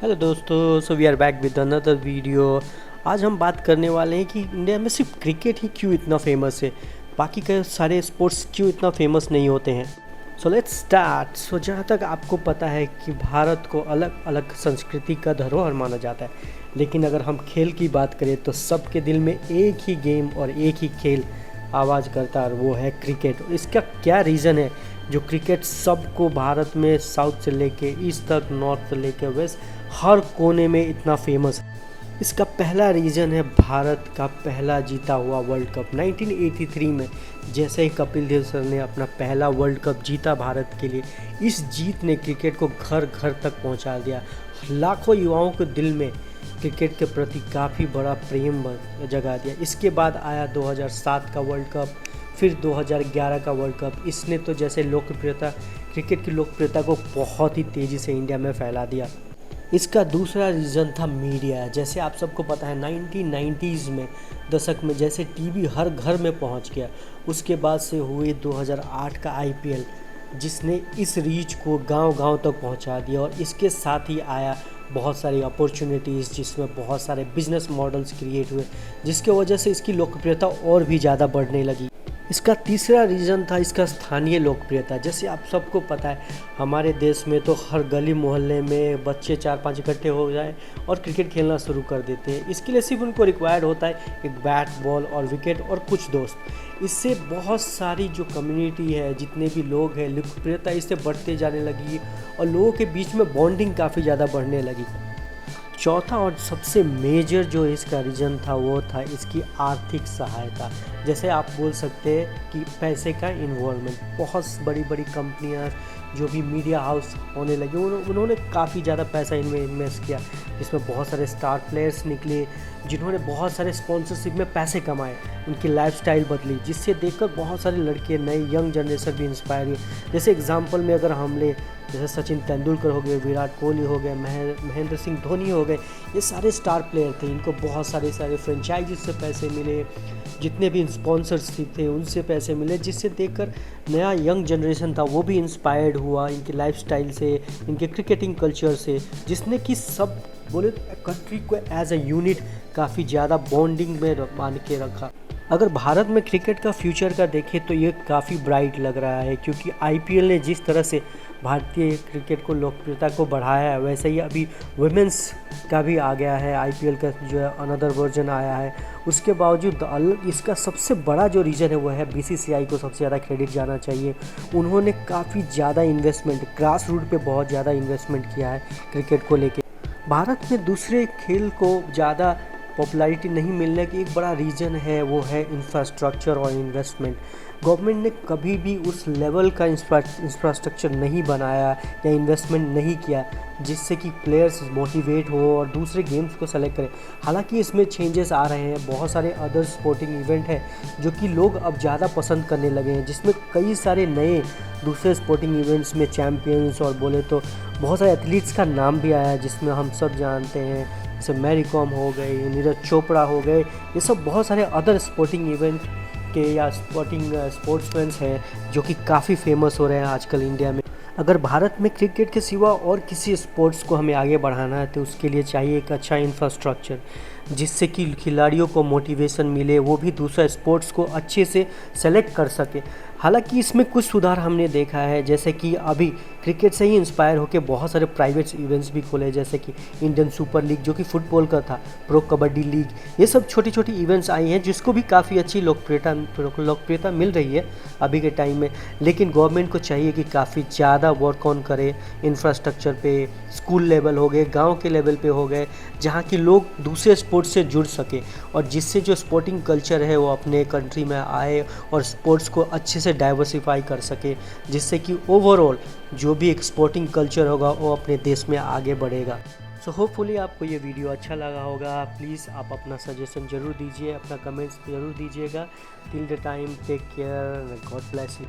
Hello दोस्तों, so we are back with another video. आज हम बात करने वाले हैं कि इंडिया में सिर्फ क्रिकेट ही क्यों इतना फेमस है, बाकी के सारे स्पोर्ट्स क्यों इतना फेमस नहीं होते हैं। So let's start. सो जहाँ तक आपको पता है कि भारत को अलग अलग संस्कृति का धरोहर माना जाता है, लेकिन अगर हम खेल की बात करें तो सबके दिल में एक ही गेम और एक ही खेल आवाज़ करता है, और वो है क्रिकेट। इसका क्या रीज़न है जो क्रिकेट सबको भारत में साउथ से लेके ईस्ट तक, नॉर्थ से लेके वेस्ट, हर कोने में इतना फेमस है। इसका पहला रीज़न है भारत का पहला जीता हुआ वर्ल्ड कप 1983 में। जैसे ही कपिल देव सर ने अपना पहला वर्ल्ड कप जीता भारत के लिए, इस जीत ने क्रिकेट को घर घर तक पहुंचा दिया। लाखों युवाओं के दिल में क्रिकेट के प्रति काफ़ी बड़ा प्रेम जगा दिया। इसके बाद आया 2007 का वर्ल्ड कप, फिर 2011 का वर्ल्ड कप। इसने तो जैसे क्रिकेट की लोकप्रियता को बहुत ही तेज़ी से इंडिया में फैला दिया। इसका दूसरा रीज़न था मीडिया। जैसे आप सबको पता है 1990s में, दशक में, जैसे टीवी हर घर में पहुंच गया, उसके बाद से हुए 2008 का IPL, जिसने इस रीच को गांव-गांव तक पहुंचा दिया। और इसके साथ ही आया बहुत सारी अपॉर्चुनिटीज़, जिसमें बहुत सारे बिजनेस मॉडल्स क्रिएट हुए, जिसके वजह से इसकी लोकप्रियता और भी ज़्यादा बढ़ने लगी। इसका तीसरा रीज़न था इसका स्थानीय लोकप्रियता। जैसे आप सबको पता है हमारे देश में तो हर गली मोहल्ले में बच्चे 4-5 इकट्ठे हो जाए और क्रिकेट खेलना शुरू कर देते हैं। इसके लिए सिर्फ उनको रिक्वायर्ड होता है एक बैट, बॉल और विकेट और कुछ दोस्त। इससे बहुत सारी जो कम्युनिटी है, जितने भी लोग हैं, लोकप्रियता इससे बढ़ते जाने लगी और लोगों के बीच में बॉन्डिंग काफ़ी ज़्यादा बढ़ने लगी। चौथा और सबसे मेजर जो इसका रीज़न था वो था इसकी आर्थिक सहायता। जैसे आप बोल सकते हैं कि पैसे का इन्वॉल्वमेंट। बहुत बड़ी बड़ी कंपनियां जो भी मीडिया हाउस होने लगे, उन्होंने काफ़ी ज़्यादा पैसा इनमें इन्वेस्ट किया, जिसमें बहुत सारे स्टार प्लेयर्स निकले जिन्होंने बहुत सारे स्पॉन्सरशिप में पैसे कमाए, उनकी लाइफस्टाइल बदली, जिससे देखकर बहुत सारे लड़के, नए यंग जनरेशन भी इंस्पायर हुए। जैसे एग्जांपल में अगर हम ले, जैसे सचिन तेंदुलकर हो गए, विराट कोहली हो गए, महेंद्र सिंह धोनी हो गए, ये सारे स्टार प्लेयर थे। इनको बहुत सारे फ्रेंचाइजीज से पैसे मिले, जितने भी स्पॉन्सरशिप थे उनसे पैसे मिले, जिससे देखकर नया यंग जनरेशन था वो भी इंस्पायर्ड हुआ इनकी लाइफस्टाइल से, इनके क्रिकेटिंग कल्चर से, जिसने कि सब बोले कंट्री को एज अ यूनिट काफ़ी ज़्यादा बॉन्डिंग में मान के रखा। अगर भारत में क्रिकेट का फ्यूचर का देखें तो ये काफ़ी ब्राइट लग रहा है, क्योंकि IPL ने जिस तरह से भारतीय क्रिकेट को लोकप्रियता को बढ़ाया है, वैसे ही अभी वुमेंस का भी आ गया है। IPL का जो है अनदर वर्जन आया है। उसके बावजूद इसका सबसे बड़ा जो रीज़न है वो है BCCI को सबसे ज़्यादा क्रेडिट जाना चाहिए। उन्होंने काफ़ी ज़्यादा इन्वेस्टमेंट, ग्रास रूट पे बहुत ज़्यादा इन्वेस्टमेंट किया है क्रिकेट को लेके। भारत में दूसरे खेल को ज़्यादा पॉपुलैरिटी नहीं मिलने की एक बड़ा रीज़न है वो है इंफ्रास्ट्रक्चर और इन्वेस्टमेंट। गवर्नमेंट ने कभी भी उस लेवल का इंफ्रास्ट्रक्चर नहीं बनाया या इन्वेस्टमेंट नहीं किया जिससे कि प्लेयर्स मोटिवेट हो और दूसरे गेम्स को सेलेक्ट करें। हालांकि इसमें चेंजेस आ रहे हैं, बहुत सारे अदर स्पोर्टिंग इवेंट हैं जो कि लोग अब ज़्यादा पसंद करने लगे हैं, जिसमें कई सारे नए दूसरे स्पोर्टिंग इवेंट्स में चैम्पियंस और बोले तो बहुत सारे एथलीट्स का नाम भी आया है, जिसमें हम सब जानते हैं जैसे मैरी कॉम हो गई, नीरज चोपड़ा हो गए। ये सब बहुत सारे अदर स्पोर्टिंग इवेंट के या स्पोर्ट्समैन हैं जो कि काफ़ी फेमस हो रहे हैं आजकल इंडिया में। अगर भारत में क्रिकेट के सिवा और किसी स्पोर्ट्स को हमें आगे बढ़ाना है तो उसके लिए चाहिए एक अच्छा इंफ्रास्ट्रक्चर, जिससे कि खिलाड़ियों को मोटिवेशन मिले, वो भी दूसरा स्पोर्ट्स को अच्छे से सेलेक्ट कर सके। हालांकि इसमें कुछ सुधार हमने देखा है, जैसे कि अभी क्रिकेट से ही इंस्पायर होकर बहुत सारे प्राइवेट इवेंट्स भी खोले, जैसे कि इंडियन सुपर लीग जो कि फुटबॉल का था, प्रो कबड्डी लीग, ये सब छोटी छोटी इवेंट्स आई हैं जिसको भी काफ़ी अच्छी लोकप्रियता मिल रही है अभी के टाइम में। लेकिन गवर्नमेंट को चाहिए कि काफ़ी ज़्यादा वर्क ऑन करे इंफ्रास्ट्रक्चर पे। स्कूल लेवल हो गए, गांव के लेवल पे हो गए, जहां कि लोग दूसरे स्पोर्ट्स से जुड़ सके और जिससे जो स्पोर्टिंग कल्चर है वो अपने कंट्री में आए और स्पोर्ट्स को अच्छे से डाइवर्सिफाई कर सके, जिससे कि ओवरऑल जो भी एक स्पोर्टिंग कल्चर होगा वो अपने देश में आगे बढ़ेगा। सो होपफुली आपको ये वीडियो अच्छा लगा होगा। प्लीज़ आप अपना सजेशन ज़रूर दीजिए, अपना कमेंट्स ज़रूर दीजिएगा। Till the time, take care, God bless you.